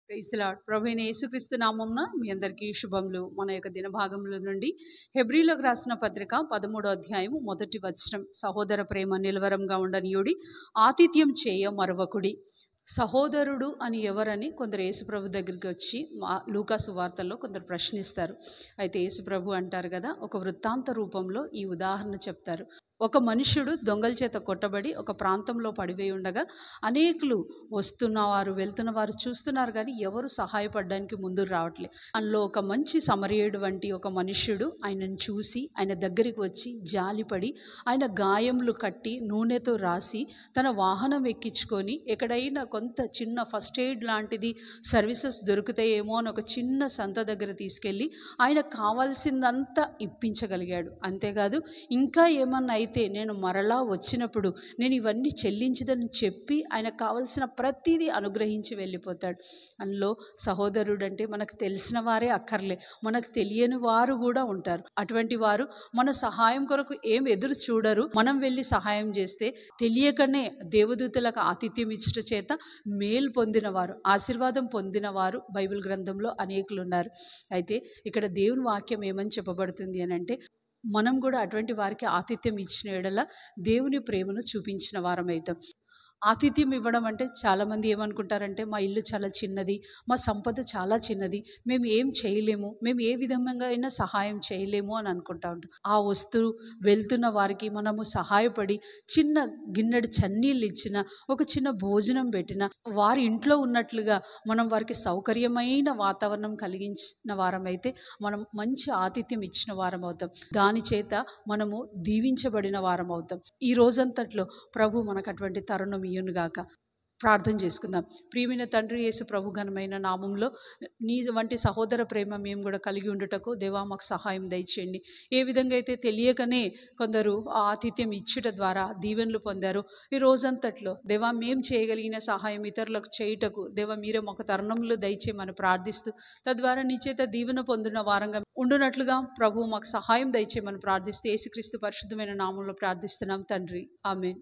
Praise the lord. ప్రభువైన యేసుక్రీస్తు నామమున మీ అందరికీ శుభములు. మన యొక్క దిన భాగముల నుండి హెబ్రీయులకు రాసిన పత్రిక 13వ అధ్యాయము 1వ వచనం. సహోదర ప్రేమ నిలవరంగా ఉండనీయుడి, ఆతిథ్యం చేయ మరువకుడి. సహోదరుడు అని ఎవరని కొందరు యేసుప్రభు దగ్గరికి వచ్చి లూకా సువార్తల్లో కొందరు ప్రశ్నిస్తారు. అయితే యేసుప్రభు అంటారు కదా, ఒక వృత్తాంత రూపంలో ఈ ఉదాహరణ చెప్తారు. ఒక మనుష్యుడు దొంగల చేత కొట్టబడి ఒక ప్రాంతంలో పడిపోయి ఉండగా అనేకులు వస్తున్నవారు వెళ్తున్నవారు చూస్తున్నారు, కానీ ఎవరు సహాయపడడానికి ముందుకు రావట్లేదు. అందులో ఒక మంచి సమరయుడు వంటి ఒక మనుష్యుడు ఆయనను చూసి ఆయన దగ్గరికి వచ్చి జాలిపడి ఆయన గాయములు కట్టి నూనెతో రాసి తన వాహనం ఎక్కించుకొని ఎక్కడైనా కొంత చిన్న ఫస్ట్ ఎయిడ్ లాంటిది సర్వీసెస్ దొరుకుతాయేమో అని ఒక చిన్న సంత దగ్గర తీసుకెళ్ళి ఆయనకు కావాల్సిందంతా ఇప్పించగలిగాడు. అంతేకాదు, ఇంకా ఏమన్నా అయితే నేను మరలా వచ్చినప్పుడు నేను ఇవన్నీ చెల్లించదని చెప్పి ఆయనకు కావలసిన ప్రతిదీ అనుగ్రహించి వెళ్ళిపోతాడు. అందులో సహోదరుడు అంటే మనకు తెలిసిన వారే అక్కర్లే, మనకు తెలియని వారు కూడా ఉంటారు. అటువంటి వారు మన సహాయం కొరకు ఏం ఎదురు చూడరు. మనం వెళ్ళి సహాయం చేస్తే తెలియకనే దేవదూతలకు ఆతిథ్యం ఇచ్చుట చేత మేలు పొందినవారు, ఆశీర్వాదం పొందినవారు బైబిల్ గ్రంథంలో అనేకులు ఉన్నారు. అయితే ఇక్కడ దేవుని వాక్యం ఏమని చెప్పబడుతుంది అని అంటే, మనం కూడా అటువంటి వారికి ఆతిథ్యం ఇచ్చిన ఎడల దేవుని ప్రేమను చూపించిన వారమవుతాం. ఆతిథ్యం ఇవ్వడం అంటే చాలామంది ఏమనుకుంటారంటే, మా ఇల్లు చాలా చిన్నది, మా సంపద చాలా చిన్నది, మేము ఏం చేయలేము, మేము ఏ విధంగా అయినా సహాయం చేయలేము అని అనుకుంటా ఉంటాం. ఆ వస్తువు వెళ్తున్న వారికి మనము సహాయపడి చిన్న గిన్నెడు చన్నీళ్ళు ఇచ్చిన, ఒక చిన్న భోజనం పెట్టిన, వారి ఇంట్లో ఉన్నట్లుగా మనం వారికి సౌకర్యమైన వాతావరణం కలిగించిన వారమైతే మనం మంచి ఆతిథ్యం ఇచ్చిన వారం అవుతాం. దాని చేత మనము దీవించబడిన వారం అవుతాం. ఈ రోజంతట్లో ప్రభు మనకు అటువంటి తరుణం ఇయ్యునుగాక. ప్రార్థన చేసుకుందాం. ప్రియమైన తండ్రి, యేసు ప్రభు ఘనమైన నామంలో నీ వంటి సహోదర ప్రేమ మేము కూడా కలిగి ఉండుటకు దేవా మాకు సహాయం దయచేయండి. ఏ విధంగా అయితే తెలియకనే కొందరు ఆ ఆతిథ్యం ఇచ్చుట ద్వారా దీవెనలు పొందారు, ఈ రోజంతట్లో దేవా మేము చేయగలిగిన సహాయం ఇతరులకు చేయుటకు దేవా మీరే మాకు తరుణంలో దయచేయమని ప్రార్థిస్తూ, తద్వారా నీ చేత దీవెన పొందిన వారంగా ఉండునట్లుగా ప్రభు మాకు సహాయం దయచేయమని ప్రార్థిస్తూ యేసుక్రీస్తు పరిశుద్ధమైన నామంలో ప్రార్థిస్తున్నాం తండ్రి. ఆమేన్.